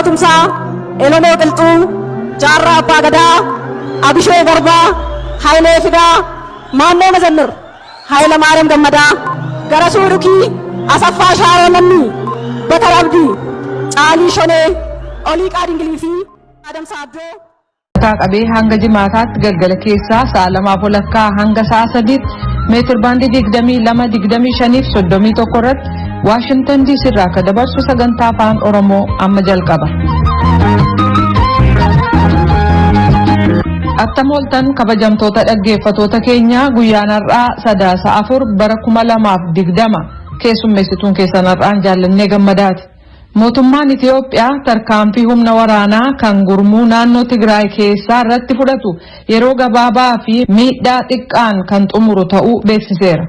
Tumsa, Oromo Qilxuu, Jaarraa Abbaa Gadaa, Abishoo Garbaa, Hayilee Fidaa, Maannoo Mazannir, Hayila Maariyaam Gammadaa, Garasuu Dhukii, Asaffaa Shaaroo Lammii, Bakar Abdii, Caalii Shonee, Oliiqaa Dingilii fi Adamsa Addoo. Qabee hanga jimaataatti galgala keessaa sa'a 2:00 hanga sa'a 3 meetir baandii 22-25 fi 31 irratti Washington DC irraa akka dabarsu sagantaa afaan Oromoo amma jalqaba. Attamoltan kabajamtoota dhaggeeffatoota keenya guyyaan har'aa sadaasa 4 bara 2020 keessummeessituun keessan har'aan jaallannee gammadaati. Mootummaan Ethiopia tarkaanfii humna waraanaa kan gurmuu naannoo Tigray keessaa irratti fudhatu yeroo gabaabaa fi miidhaa xiqqaan kan xumuru ta'uu beeksiseera.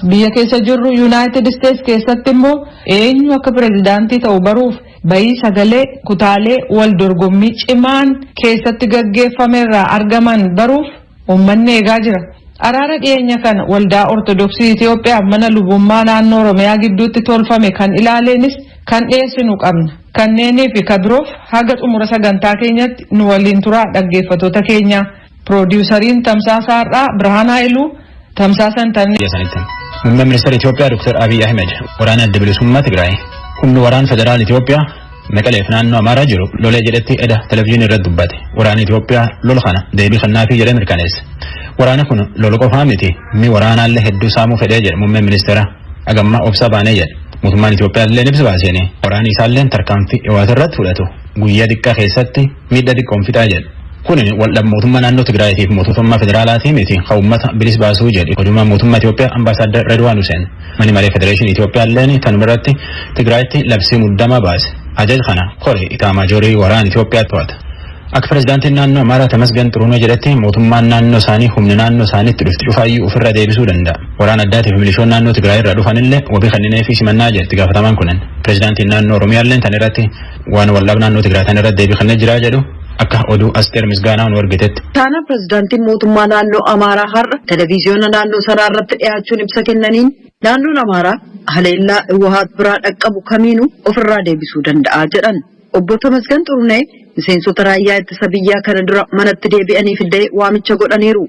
Biyya keessa jirru United States keessatti immoo eenyu akka pirezidaantii ta'u baruuf bayii sagalee kutaalee wal dorgommii cimaan keessatti gaggeeffamerraa argaman baruuf uummanni eegaa jira. Araara dhiyeenya kana waldaa Ortodoksii Itoophiyaa mana lubummaa naannoo Oromiyaa gidduutti tolfame kan ilaaleenis kan dhiyeessinu qabna. Kanneenii fi kabiroof haga xumura sagantaa keenyatti nu waliin turaa dhaggeeffatoota keenya. Piroodyusariin Tamsaasa Har'aa Birhaan Haayiluu Tamsaasa Intarneetii. Muummeen ministeera Itoophiyaa Dr. Abiy Ahmed waraana adda bilisummaa Tigraay humni waraana Federala Itoophiyaa Maqalee fi naannoo Amaaraa jiru lolee jedhetti eda televezyiinii irratti dubbate. Waraana Itoophiyaa lola kana deebii kennaafi jedhee mirkaneesse. Waraana kun lola qofaa miti mi waraanaallee hedduu saamuu fedhee jedhe muummeen ministeera agammaa obsa baanee jedhe. Mootummaan Itoophiyaa illee ibsa baaseenii waraanni isaalleen tarkaanfii dhiwaata irratti fudhatu guyyaa xiqqaa keessatti miidhaa xiqqoon fixaa jedhe. Kun waldhabdee mootummaa naannoo Tigraayitii fi mootummaa federaalaatii miti kan uummata bilisa baasuu jedhe. Odumaan mootummaa Itoophiyaa ambaasaadar Redwaan Hussein manni maree federeeshinii Itoophiyaa illee tanuma irratti Tigraayitti labsii muddamaa baase. Ajaj kana kore itaamaajorii waraana Itoophiyaa to'ata. Akka pirezidaantiin naannoo Amaaraa Tamasgan Xuruunoo jedhetti mootummaan naannoo isaanii humni naannoo isaaniitti dhufti cufaayyuu ofirra deebisuu danda'a. Waraana addaatiif milishoon naannoo Tigraay irraa dhufanillee wabii kanneenii fi simannaa jedhetti gaafatamaan kunan. Pirezidaantiin naannoo Oromiyaallee tan irratti waan waldhabdee naannoo Tigraay tan irratti deebii kennee jira jedhu akka oduu Asteer Misgaanaa nu argitetti. Taana pirezidaantiin mootummaa naannoo Amaaraa har'a televezyiyoona naannoo sanaa irratti dhiyaachuun ibsa kennaniin naannoon Amaaraa haleellaa Iwahaat biraa dhaqqabu kamiinuu ofirraa deebisuu danda'a jedhan. Obbo Tamasgan Xuruunee miseensota raayyaa ittisa biyyaa kana dura manatti deebi'aniif illee waamicha godhaniiru.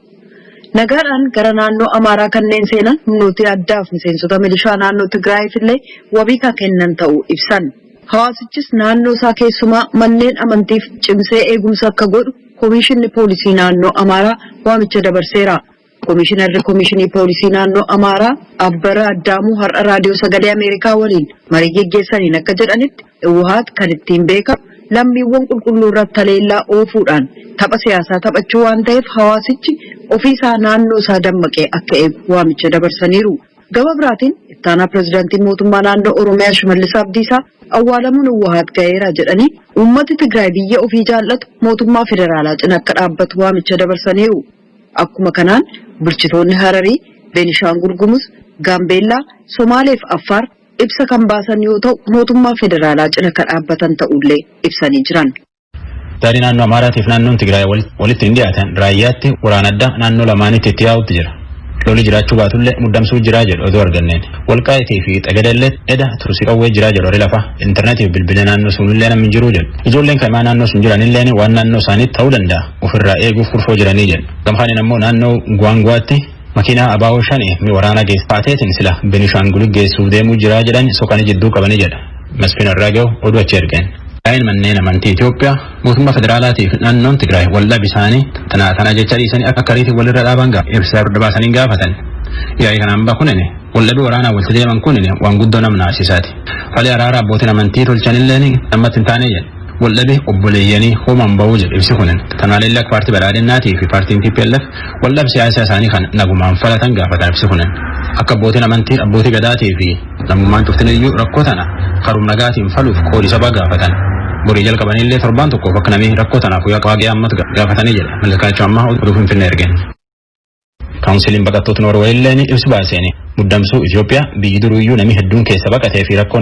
Nagaadhaan gara naannoo Amaaraa kanneen seenan humnooti addaaf miseensota milishaa naannoo Tigraayiif illee wabii kan kennan ta'uu ibsan. Hawaasichis naannoo isaa keessumaa manneen amantiif cimsee eegumsa akka godhu Komishinni Poolisii naannoo Amaaraa waamicha dabarseera. Komishinarri Komishinii Poolisii naannoo Amaaraa Abbara Addaamuu har'a raadiyoo sagalee Ameerikaa waliin marii geggeessaniin akka jedhanitti Iwahaat kan ittiin beekamu lammiiwwan qulqulluu irratti haleellaa oofuudhaan tapha siyaasaa taphachuu waan ta'eef hawaasichi ofiisaa naannoo isaa dammaqee akka eegu waamicha dabarsaniiru. Gama biraatiin ittaanaa pirezidaantiin mootummaa naannoo Oromiyaa Shimallis Abdiisaa awwaalamuun Iwahaat ga'eera jedhanii uummati Tigraay biyya ofii jaallatu mootummaa federaalaa cina akka dhaabbatu waamicha dabarsaniiru. Akkuma kanaan bulchitoonni Hararii, Beenishaangul Gumuz, Gaambeellaa, Somaalee fi Affaar ibsa kan baasan yoo ta'u mootummaa federaalaa cina akka dhaabbatan ta'ullee ibsanii jiran. Daandii naannoo Amaaraatiif naannoon Tigraay walitti hin dhiyaatan raayyaatti waraana addaa naannoo lamaanitti itti yaa'utti jira. Lolli jiraachuu baatullee muddamsuu jiraa jedhu oduu arganneen. Walqaayitii fi Xagadeellee eda tursii qawwee jiraa jedhu horii lafa intarneetii fi bilbila naannoo sunillee namni jiru jedhu. Ijoolleen kaimaa naannoo sun jiranillee waan naannoo isaaniitti ta'uu danda'a ofirraa eeguuf kurfoo jiranii jedhu. Gamkaaniin ammoo naannoo Gwaangwaatti makiinaa abaaboo shanii mi waraana geessifaateetiin sila Beenishaangul geessuuf deemuu jiraa jedhan soqanii jidduu qabanii jedha. Masfiin Arraagaw oduu achi ergeen. Daa'in manneen amantii Itoophiyaa mootummaa federaalaatiif naannoon Tigraay waldhabdee isaanii tana jecha dhiisanii akka riitii walirra dhaaban ibsa baasanii gaafatan. Yaa'ii kanaan bakunene waldhabdee waraanaa walitti deeman kunene waan guddoo nama naasisaati. Falee araaraa abbootiin amantii tolchanillee namatti hin taane jedhe. Waldhabdee obboleeyyanii hoomaan bahuu jedhe ibsi kunen. Tanaalee akka paartii badhaadhinnaatii fi paartiin Tplf waldhabdee siyaasaa isaanii kan nagumaan falatan gaafatan ibsi kunen. Akka abbootiin amantii abbootii gadaatii fi namummaan tuftiniyyuu rakkoo tana karum nagaatiin faluuf qoodi sabaa gaafatan. Borii jalqabanillee torbaan tokkoof akka namni rakkoo tanaaf waaqee ammatu gaafatanii jedha. Malakaachuu ammaa oduu Finfinnee ergeen. Kaawunsiliin baqattoota Noorweeyillee ibsi baaseeni muddamsuu Itoophiyaa biyyi duruyyuu namni hedduun keessa baqatee fi rakkoo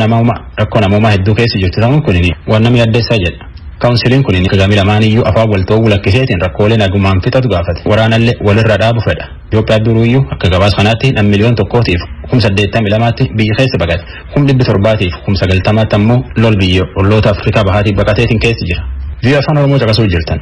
namoomaa hedduu keessa jirtu ta'uun kun waan nama yaaddeessaa jedha. Kaawunsiliin kun inni qaamni lamaaniyyuu afaan wal ta'uu lakkiseetiin rakkoolee nagumaan fixatu gaafate. Waraanallee walirra dhaabu fedha. Itoophiyaa duruuyyuu akka gabaas kanaatti nam miliyoon tokkootiif 82,000tti biyya keessa baqate. 700,000tiif 90,000tti ammoo lol biyya olloota Afrikaa bahaatiif baqateetiin keessa jira. Biyya afaan Oromoo caqasuu jirtan.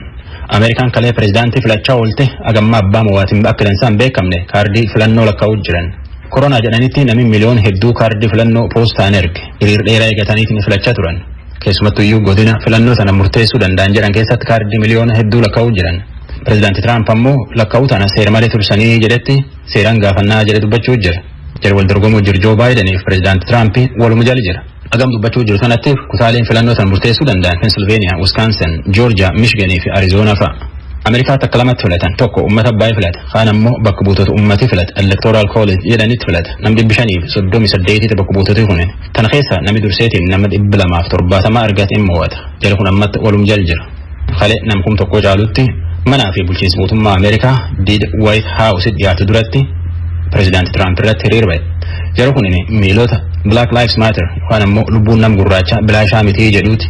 Ameerikaan kalee pireezidaantii filachaa oolte agamma abbaa mo'aatiin akka dansaan beekamne kaardii filannoo lakkaa'uu jiran. Koronaa jedhanitti namni miliyoon hedduu kaardii filannoo poostaan erge. Hiriir dheeraa eegataniitiin filachaa turan. Keessumattuyyuu godina filannoo sana murteessuu danda'an jedhan keessatti kaardii miliyoona hedduu lakkaa'uu jiran. Pireezidaantii Tiraamp ammoo lakkaa'uu tana seera malee tursanii jedhetti seeraan gaafannaa jedhe dubbachuu jira. Jara wal dorgomuu jiru Joo Baayidaniif pireezidaantii Tiraamp waluma jala jira. Agam dubbachuu jiru sanatti kutaaleen filannoo sana murteessuu danda'an Pennsylvania, Wisconsin, Georgia, Michigan fi Arizona fa'a. Ameerikaa takka lamatti filatan tokko uummata baay'ee filata kaan ammoo bakka buutota uummati filata electoral college jedhanitti filata namni 538 bakka buutota kunin tana keessa namni durseetiin nama 270 argate mo'ata jala kun ammatti walum jal jira kale namkum tokko caalutti manaa fi bulchiinsa mootummaa Ameerikaa White House dhiyaatu duratti pireezidaantii Tiraamp irratti hiriir ba'e jara kunin miilota Black Lives Matter yookaan ammoo lubbuun nam gurraacha bilaashaa miti jedhuuti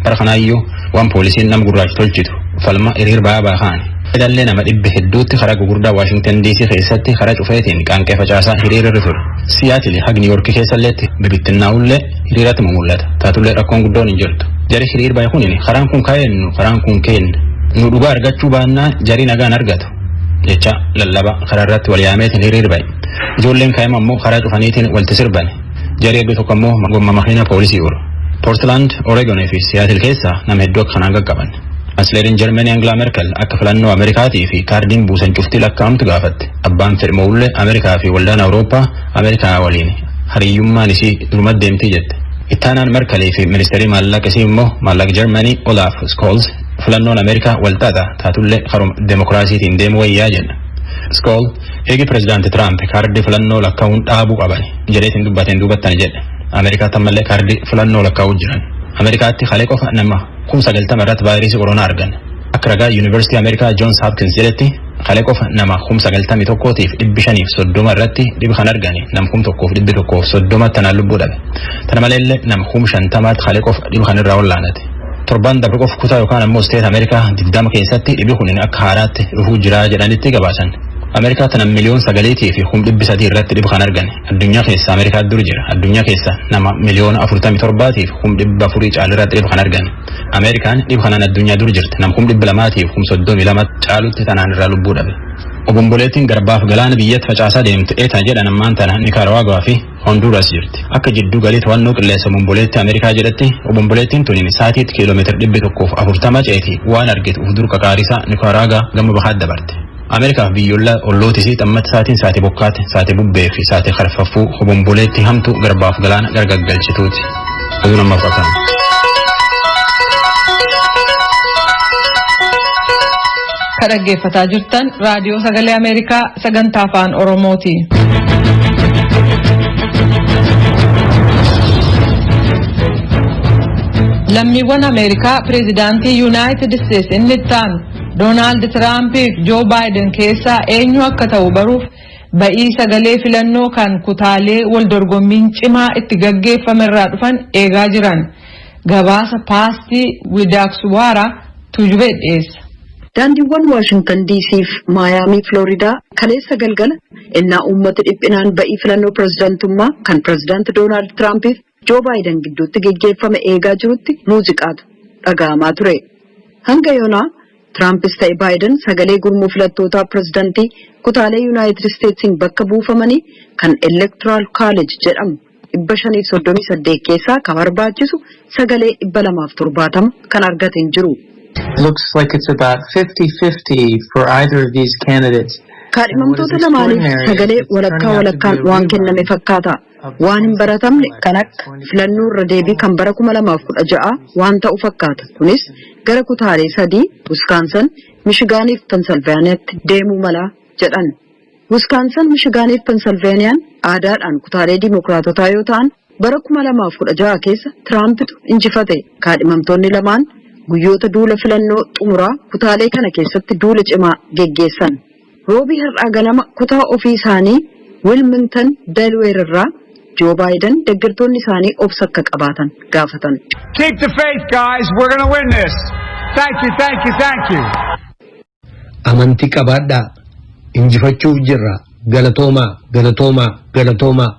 bara kanaayyuu waan poolisiin nam gurraacha tolchitu falma hiriir ba'aa kaan dallee nama dhibba hedduutti karaa gugurdaa Washington DC keessatti karaa cufeetiin qaanqee facaasaa hiriirri ture. Seattle hagi New York keessalleetti bibittinnaa'ullee hiriiratti mul'ata. Taatullee rakkoon guddoon hin jirtu. Jari hiriir ba'e kunin karaan kun kaa'ennu karaan kun kenna. Nu dhugaa argachuu baannaa jarii nagaan argatu. Jecha lallaba karaa irratti wal yaameetiin hiriir ba'e. Ijoolleen kaa'ima ammoo karaa cufaniitiin walti sirban. Jarii eegdu tokko ammoo gomma makiina poolisii oolu. Portland, Oregon fi Seattle keessa nama hedduu akka kanaan qaqqaban. Asleerin Jarmanii Angela Merkel akka filannoo Ameerikaatii fi kaardiin buusan cuftii lakkaa'amtu gaafatte. Abbaan fedhimawullee Ameerikaa fi waldaan Awurooppaa Ameerikaa waliin hariyyummaan isii duruma deemtii jette. Ittaanaan Merkelii fi ministeerii maallaqa isii immoo maallaqa Jarmanii Olaf Scholz filannoon Ameerikaa walxaxa taatullee karuma demokiraasiitiin deemu wayyaa jedha. Scholz eegi pireezidaantii Tiraamp kaardii filannoo lakkaa'uun dhaabuu qaban jedheetiin dubbateen duubattan jedhe. Ameerikaatti ammallee kaardii filannoo lakkaa'uu jiran. Ameerikaatti kalee qofa nama 90 irratti vaayirasii koronaa argan. Akka ragaa Yuunivarsiitii Ameerikaa Johns Hopkins jedhetti kalee qofa nama 91tiif 530 irratti dhibi kan argani nam 1,130 tanaan lubbuu dhabe. Tana maleellee nama 50 kalee qofa dhibi kan irraa wallaanate. Torban dabre qofa kutaa yookaan ammoo steet Ameerikaa 20 keessatti dhibi kunin akka haaraatti dhufuu jira jedhanitti gabaasan. Ameerikaa tana miliyoon 9 fi 300 irratti dhibi kan argan. Addunyaa keessa Ameerikaa dur jira. Addunyaa keessa nama miliyoon 47 fi 400 caalirratti dhibi kan argan. Ameerikaan dhibi kanaan addunyaa dur jirti. Nam 200 fi 32 caalutti tanaan irraa lubbuu dhabe. Obomboleettiin garbaaf galaana biyyatti facaasaa deemtu eetaa jedhan ammaan tana Nikaraaguaa fi Honduras jirti. Akka jidduu galii to'annoo qilleensa obomboleetti Ameerikaa jedhatti obomboleettiin tunin saatiitti kiiloomeetira 140 ceeti waan argitu uf dur qaqaarisaa Nikaraagaa gama bahaatti dabarte. Ameerikaaf biyyoolaa ollootisii xammatti saatiin saate bokkaate saate bubbee fi saate karfaffuu obomboleetti hamtu garbaaf galaana gargaggalchituuti. Oduu namaaf Afaan. Kan dhaggeeffataa jirtan raadiyoo sagalee Ameerikaa sagantaa afaan Oromooti. Lammiiwwan Ameerikaa pireezidaantii Yuunaayitid Isteetsi inni ittaanu Doonaald Tiraamp fi Joo Baayiden keessaa eenyu akka ta'u baruuf ba'ii sagalee filannoo kan kutaalee wal dorgommiin cimaa itti gaggeeffame irraa dhufan eegaa jiran. Gabaasa paastii Widaakswaara Tuujubee dhiyeessa. Daandiiwwan Washington DC fi Miami, Florida kaleessa galgala innaa uummata dhiphinaan ba'ii filannoo pireezidaantummaa kan pireezidaanti Doonaald Tiraamp fi Joo Baayiden gidduutti gaggeeffame eegaa jirutti muuziqaatu dhaga'amaa ture. Hanga yoonaa Tirampis ta'e Baayiden sagalee gurmuu filattootaa pireezidaantii kutaalee Yuunaayitid Isteetsiin bakka buufamanii kan Electoral College jedhamu 538 keessaa kan barbaachisu sagalee 270 kan argate hin jiru. Looks like it's about 50-50 for either of these candidates. Kaadhimamtoota lamaaniif sagalee walakkaan waan kenname fakkaata. Waan hin baratamne kan akka filannoo irra deebii kan bara 2016 waan ta'u fakkaata. Kunis gara kutaalee 3 Wisconsin, Michigan fi Pennsylvania deemuu mala jedhan. Wisconsin, Michigan fi Pennsylvania aadaadhaan kutaalee dimokiraatotaa yoo ta'an bara 2016 keessa Tiraampitu injifate. Kaadhimamtoonni lamaan guyyoota duula filannoo xumuraa kutaalee kana keessatti duula cimaa geggeessan. Roobii har'aa ganama kutaa ofii isaanii Wilmington, Delaware irraa Joe Biden deeggartoonni isaanii obsa akka qabaatan gaafatan. Keep the faith, guys. We're going to win this. Thank you, thank you, thank you. Amantii qabaadhaa. Injifachuuf jirra. Galatoomaa, galatoomaa, galatoomaa.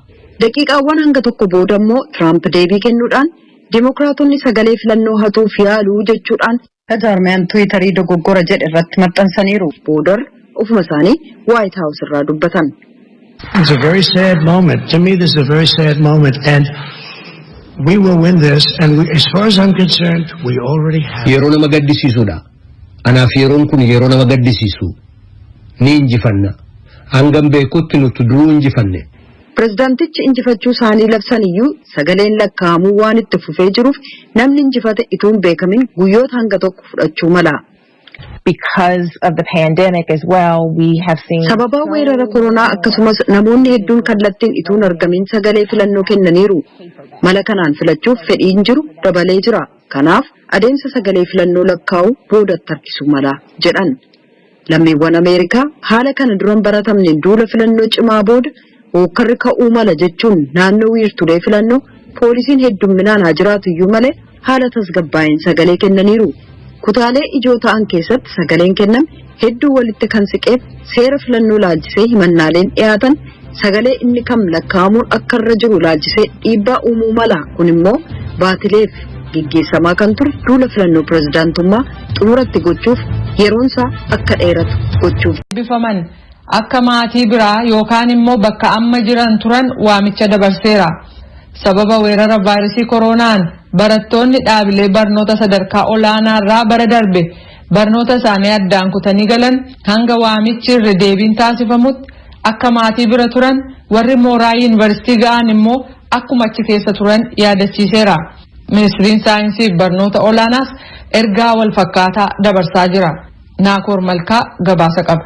Daqiiqaawwan hanga tokko booda immoo Trump deebii kennuudhaan Dimookiraatonni sagalee filannoo hatuuf yaaluu jechuudhaan jaarmiyaan Tiwiitarii dogoggora jedhe irratti maxxansaniiru. Booda ofuma isaanii White House irraa dubbatan. It's a very sad moment. To me, this is a very sad moment, and we will win this. And as far as I'm concerned, we already have. Yeroo nama gaddisiisuudha. Anaaf yeroon kun yeroo nama gaddisiisu. Ni injifanna. Hangam beekutti nuti duruu injifanne. Pirezidaantichi injifachuu isaanii labsaniyyuu sagaleen lakkaa'amuu waan itti fufee jiruuf namni injifate ituun beekamin guyyoota hanga tokko fudhachuu mala. Because of the pandemic as well, we have seen. Sababa weerara koronaa akkasumas namoonni hedduun kallattiin ituun argamin sagalee filannoo kennaniiru. Mala kanaan filachuuf fedhiin jiru dabalee jira. Kanaaf adeemsa sagalee filannoo lakkaa'uu boodatti harkisuu mala jedhan. Lammiiwwan Ameerikaa haala kana duran baratamne duula filannoo cimaa booda Hookarri ka'uu mala jechuun naannoo wiirtulee filannoo poolisiin heddumminaan haa jiraatu iyyuu malee haala tasgabbaa'een sagalee kennaniiru. Kutaalee ijoo ta'an keessatti sagaleen kenname hedduu walitti kan siqeef seera filannoo laalchisee himannaaleen dhiyaatan sagalee inni kam lakkaa'amuun akka irra jiru laalchisee dhiibbaa uumuu mala. Kun immoo baatileef gaggeessamaa kan ture duula filannoo pirezidaantummaa xumuratti gochuuf yeroonsaa akka dheeratu gochuuf. Akka maatii biraa yookaan immoo bakka amma jiran turan waamicha dabarseera. Sababa weerara vaayirasii koronaan barattoonni dhaabilee barnoota sadarkaa olaanaa irraa bara darbe barnoota isaanii addaan kutanii galan hanga waamichi irra deebiin taasifamutti akka maatii bira turan warri mooraa yuunivarsiitii ga'an immoo akkuma achi keessa turan yaadachiiseera. Ministiriin saayinsii barnoota olaanaas ergaa wal fakkaataa dabarsaa jira. Naakoor Malkaa gabaasa qaba.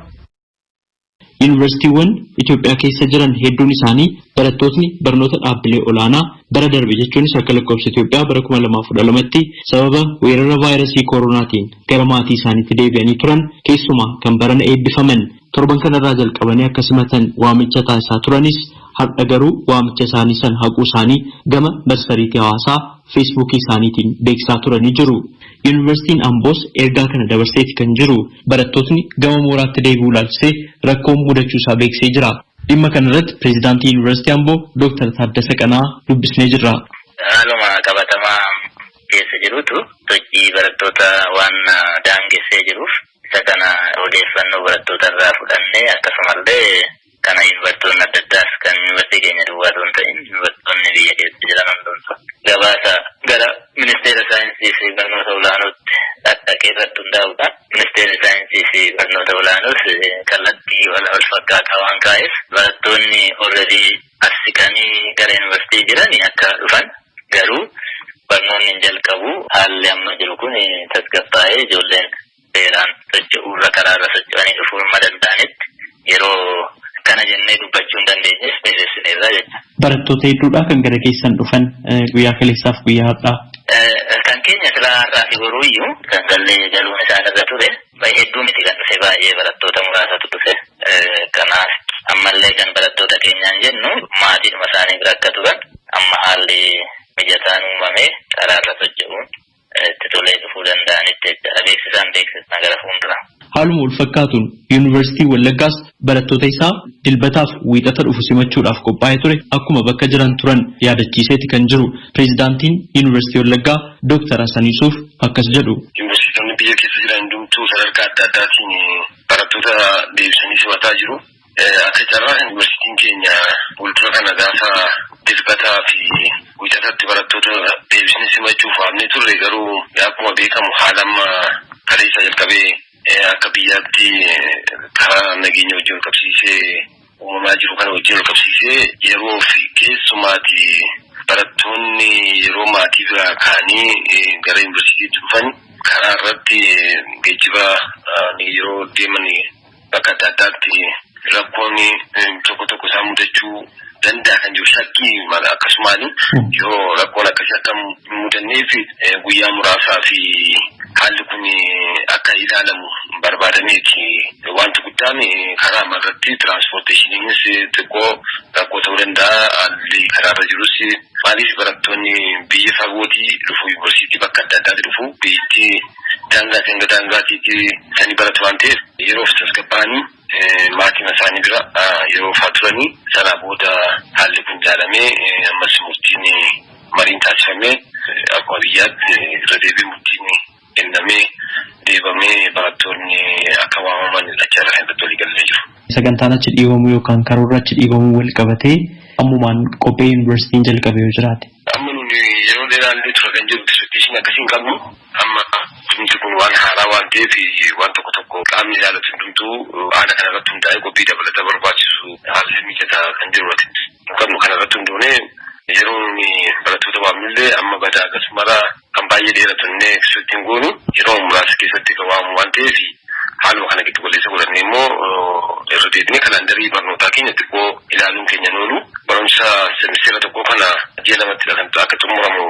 Yuunivarsiitiiwwan Itoophiyaa keessa jiran hedduun isaanii barattootni barnoota dhaabbilee olaanaa bara darbe jechuunis akka lakkoofsa Itoophiyaa bara 2012tti sababa weerara vaayirasii koronaatiin gara maatii isaaniitti deebi'anii turan keessumaa kan barana eebbifaman torban kanarraa jalqabanii akka simatan waamicha taasisaa turanis har'a garuu waamicha isaanii san haquu isaanii gama marsariitii hawaasaa feesbuukii isaaniitiin beeksisaa turanii jiru. Yuunivarsiitiin Amboos ergaa kana dabarseeti kan jiru barattootni gama mooraatti deebi'uu laalchisee rakkoon mudachuu isaa beeksisee jira. Dhimma kanarratti pireezidaantii Yuunivarsiitii Amboo Dr. Taaddasa Qanaa dubbisnee jirra. Haaluma qabatamaa keessa jirutu sochii barattoota waan daangessee jiruuf isa kana odeeffannoo barattoota irraa fudhannee akkasumallee kana yuunivarsiitonni adda addaas kan yuunivarsiitii keenya duwwaa osoo hin ta'in yuunivarsiitonni biyya keessa jiran hundumaa gabaasa gara ministeera saayinsii fi barnoota olaanootti dhaqee irratti hundaa'uudhaan ministeerri saayinsii fi barnoota olaanuus kallattii wal fakkaataa waan kaa'eef barattoonni already as siqanii gara yuunivarsiitii jiranii akka dhufan garuu barnoonni hin jalqabu haalli amma jiru kun tasgabbaa'ee ijoolleen seeraan socho'uurra karaarra socho'anii dhufuu hin danda'anitti yeroo kana jennee dubbachuu hin dandeenyes beeksisneerra jechuudha. Barattoota hedduudha kan gara keessan dhufan guyyaa kaleessaaf guyyaa har'aa. Kan keenya silaa har'aa fi boruu iyyuu kan gallee galuun isaan irra ture hedduu miti kan dhufe baay'ee barattoota muraasatu dhufe. Kanaaf ammallee kan barattoota keenyaan jennu maatiidhuma isaanii bira akka turan amma haalli mijataan uumamee karaarra socho'uun itti tolee dhufuu danda'anitti jechuudha. Beeksisaan beeksisna gara fuuldura. Haaluma wal fakkaatuun Yuunivarsiitii Wallaggaas barattoota isaa dilbataaf wiixata dhufu simachuudhaaf qophaa'ee ture akkuma bakka jiran turan yaadachiiseeti kan jiru pireezidaantiin Yuunivarsiitii Wallaggaa Dr. Hasan Yuusuf akkas jedhu. Yuunivarsiitonni biyya keessa jiran hundumtuu sadarkaa adda addaatiin barattoota deebisanii simataa jiru. Akka carraa yuunivarsiitiin keenya fuuldura kana gaafa dilbataa fi wiixatatti barattoota deebisanii simachuuf waamnee turre garuu akkuma beekamu haala amma kaleessa jalqabee akka biyyaatti karaa nageenya wajjin wal qabsiisee uumamaa jiru kana wajjin wal qabsiisee yeroo fi keessumaati barattoonni yeroo maatii biraa ka'anii gara yuunivarsiitiitti dhufan karaa irratti geejjiba yeroo deeman bakka adda addaatti rakkoon tokko tokko isaan mudachuu danda'a kan jiru shakkii akkasumaan yoo rakkoon akkasii akka mudanneef guyyaa muraasaa fi haalli kun akka ilaalamu barbaadameeti wanti guddaa dabalataan karaa amarratti tiraanspoorteeshiniinis xiqqoo rakkoo ta'uu danda'a. Haalli karaarra jirus maaliif barattoonni biyya fagootii dhufu yuunivarsiitii bakka adda addaatti dhufu biyyatti daangaa hanga daangaatiitti sanii baratu waan ta'eef yeroof tasgabbaa'anii maatiin isaanii bira yeroo turanii sana booda haalli kun jaalamee ammas murtiin mariin taasifamee akkuma biyyaatti irra deebiin murtiin kennamee deebamee barattoonni akka waamaman achi irra irratti walii galee jiru. Sagantaan achi dhiibamuu yookaan karoorra achi dhiibamuu wal qabatee ammumaan qophee yuunivarsiitiin jalqabee yoo jiraate. Amma nuni yeroo dheeraallee ture kan jiru disirtiishin akkasii hin qabnu amma wanti kun waan haaraa waan ta'eef waan tokko qaamni ilaalatu hundumtuu haala kanarratti hundaa'ee qophii dabalataa barbaachisu haalli mijataa kan jiru wati. Qabnu kanarratti hundoonee yeroo nuni barattoota waamnullee amma badaa akkasumara kan baay'ee dheeratunne sirriitti hin goonu yeroo muraasa keessatti kan waamu waan ta'eef haaluma kana giddu galeessa godhannee immoo irra deebinee kalandarii barnootaa keenya xiqqoo ilaaluun keenya noolu barumsa semesteera tokko kana ji'a lamatti akka xumuramu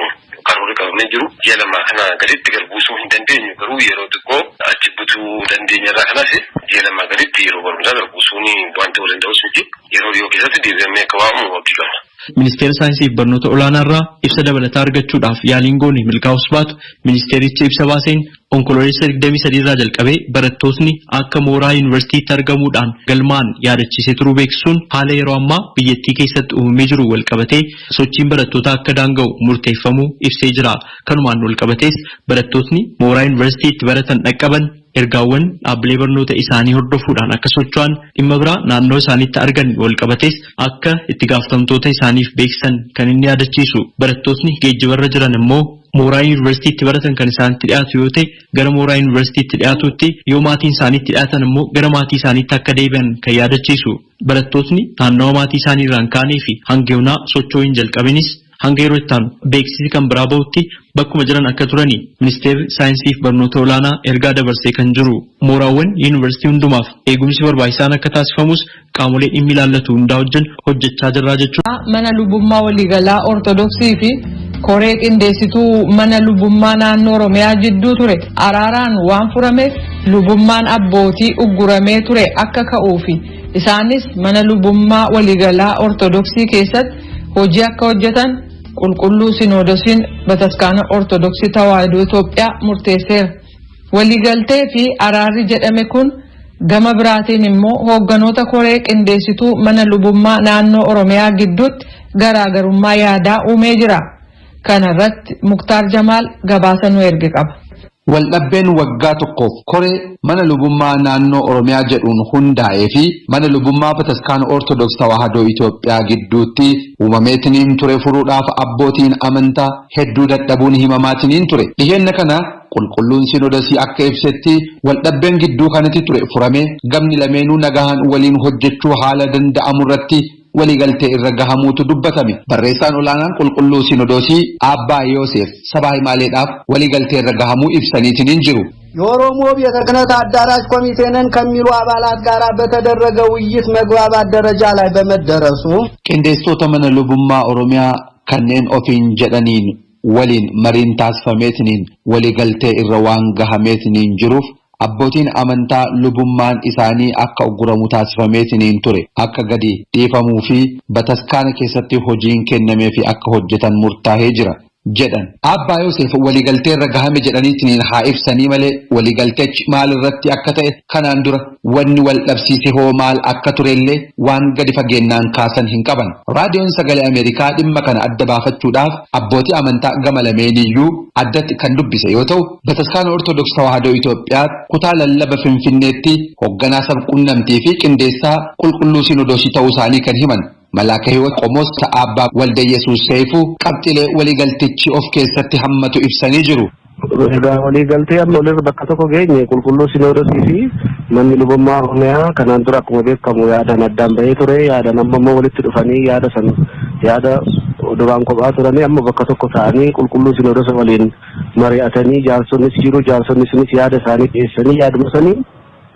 karoora qabamee jiru ji'a lama kana gaditti galbuusuu hin dandeenyu garuu yeroo xiqqoo achi butuu dandeenyarraa kanas ji'a lama gaditti yeroo barumsaa galbuusuun waan ta'uu danda'us miti yeroo dhiyoo keessatti deebi'amee akka waamu abdii qaba. Ministeera saayinsii fi barnoota olaanaarraa ibsa dabalataa argachuudhaaf yaaliin goone milkaa'us baatu ministeerichi ibsa baaseen onkololeessa 23 irraa jalqabee barattootni akka mooraa yuunivarsiitiitti argamuudhaan galmaan yaadachiisee turuu beeksisuun haala yeroo ammaa biyyattii keessatti uumamee jiru wal qabatee sochiin barattootaa akka daanga'u murteeffamuu ibsee jira. Kanumaan wal qabatees barattootni mooraa yuunivarsiitiitti baratan dhaqqaban ergaawwan dhaabbilee barnoota isaanii hordofuudhaan akka socho'an dhimma biraa naannoo isaaniitti argan wal qabatees akka itti gaafatamtoota isaaniif beeksisan kan inni yaadachiisu. Barattootni geejjibarra jiran immoo mooraa yuunivarsiitiitti baratan kan isaanitti dhiyaatu yoo ta'e gara mooraa yuunivarsiitiitti dhiyaatutti yoo maatiin isaaniitti dhiyaatan immoo gara maatii isaaniitti akka deebi'an kan yaadachiisu. Barattootni naannawa maatii isaanii irraan kaanee fi hanga yoonaa socho'uu hin jalqabinis hanga yeroo itti aanu beeksisi kan biraa bahutti bakkuma jiran akka turani ministeerri saayinsii fi barnoota olaanaa ergaa dabarsee kan jiru. Mooraawwan yuunivarsiitii hundumaaf eegumsi barbaachisaan akka taasifamus qaamolee dhimmi ilaallatu hundaa wajjin hojjechaa jirra jechuudha. Mana lubummaa waliigalaa ortodoksii fi koree qindeessituu mana lubummaa naannoo Oromiyaa jidduu ture araaraan waan furameef lubummaan abbootii ugguramee ture akka ka'uufi isaanis mana lubummaa waliigalaa ortodoksii keessatti hojii akka hojjetan qulqulluu sinoodosiin bataskaana ortodoksii tawaahidoo Itoophiyaa murteesseera. Waliigaltee fi araarri jedhame kun gama biraatiin immoo hoogganoota koree qindeessituu mana lubummaa naannoo Oromiyaa gidduutti garaagarummaa yaadaa uumee jira. Kana irratti Muktaar Jamaal gabaasa nu erge qaba. Waldhabbeen waggaa tokkoof koree mana lubummaa naannoo Oromiyaa jedhuun hundaa'ee fi mana lubummaa bataskaana Ortodoks Tawaahidoo Itoophiyaa gidduutti uumameetiniin ture furuudhaaf abbootiin amantaa hedduu dadhabuun himamaatiniin ture. Dhiheenna kana qulqulluun sinodosii akka ibsetti waldhabbeen gidduu kanatti ture furamee gamni lameenuu nagahaan waliin hojjechuu haala danda'amu irratti waliigaltee irra gahamuutu dubbatame. Barreessaan olaanaan qulqulluu sinodosii Abbaa Yoosef sabaa himaaleedhaaf waliigaltee irra gahamuu ibsaniitiin jiru. የኦሮሞ ቤተ ክህነት አዳራሽ ኮሚቴንን ከሚሉ አባላት ጋር በተደረገ ውይይት መግባባት ደረጃ ላይ በመደረሱ qindeessitoota mana lubummaa Oromiyaa kanneen ofiin jedhaniin waliin mariin taasifameetiniin waliigaltee irra waan gahameetiniin jiruuf abbootiin amantaa lubummaan isaanii akka ugguramu taasifameetiniin ture akka gadi dhiifamuu fi bataskaana keessatti hojiin kennamee fi akka hojjetan murtaa'ee jira jedhan. Abbaa Yoosef waliigaltee irra gahame jedhaniitiin haa ibsanii malee waliigalteechi maal irratti akka ta'e kanaan dura wanni wal dhabsiise hoo maal akka turellee waan gadi fageennaan kaasan hin qaban. Raadiyoon Sagalee Ameerikaa dhimma kana adda baafachuudhaaf abbootii amantaa gama lameeniyyuu addatti kan dubbise yoo ta'u bataskaana Ortodoks Tawaahidoo Itoophiyaa kutaa lallaba Finfinneetti hoogganaa sabquunnamtii fi qindeessaa qulqulluu sinodosii ta'uu isaanii kan himan. Malaaka Hiwat Qomos Abbaa Walde Yesuus Seefu qabxilee waliigaltichi of keessatti hammatu ibsanii jiru. Waliigaltee amma olirra bakka tokko geenye qulqulluu sinodosii fi manni lubummaa Oromiyaa kanaan dura akkuma beekamu yaadaan addaan bahee ture yaadaan amma walitti dhufanii yaada duraan kophaa turanii amma bakka tokko ta'anii qulqulluu sinodosa waliin mari'atanii jaarsonnis jiru jaarsonnis yaada isaanii dhiyeessanii yaaduma sanii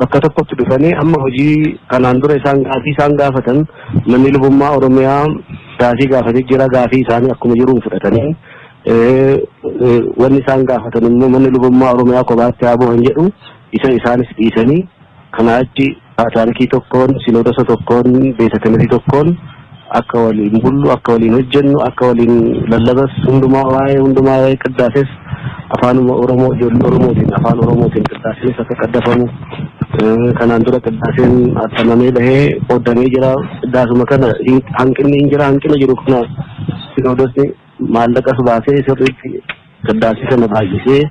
bakka tokkotti dhufanii amma hojii kanaan dura isaan gaafatan manni lubummaa Oromiyaa gaafii gaafatee jira gaafii isaanii akkuma jiruun fudhatanii wanni isaan gaafatan immoo manni lubummaa Oromiyaa kophaatti haa bu'an jedhu isaanis dhiisanii kana achi Patriarkii tokkoon Sinoodota tokkoon Beeta Kamitii tokkoon akka waliin bullu akka waliin hojjennu akka waliin lallabas hundumaa waa'ee qiddaases afaan Oromoo ijoollee Oromootiin afaan Oromootiin qiddaases akka qaddafamu kanaan dura qiddaaseen attamamee bahee qoodamee jira. Qiddaasuma kana hanqinni hin jira. Hanqina jiru kana Sinoodotni maallaqas baasee sirriitti qiddaasii kana baay'isee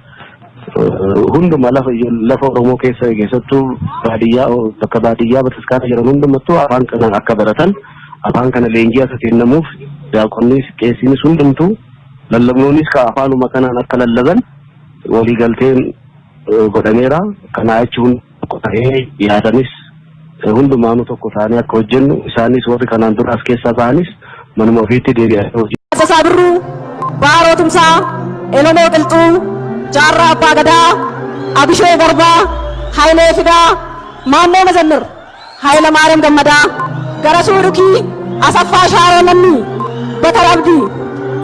hunduma lafa Oromoo keessattuu baadiyyaa bakka baadiyyaa bataskaana jiran hundumattuu afaan kana akka baratan afaan kana leenjii akka kennamuuf daaqonnis qeessinis hundumtuu lallabnoonis ka afaanuma kanaan akka lallaban waliigalteen godhameera. Kana jechuun tokko ta'ee yaadanis hundumaanu tokko ta'anii akka hojjennu isaanis warri kanaan dura as keessaa ba'anis manuma ofiitti deebi'aa hojii. Sasaabirru Baarotumsaa Oromoo Qilxuu Jaarraa Abbaa Gadaa Abishoo Garbaa Hayilee Fidaa Maannoo Mazannir Hayila Maariyaam Gammadaa Garasuu Dhukii Asaffaa Shaaroo Lammii Bakar Abdii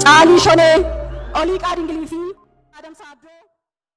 Caalii Shonee Olii Qaadingilii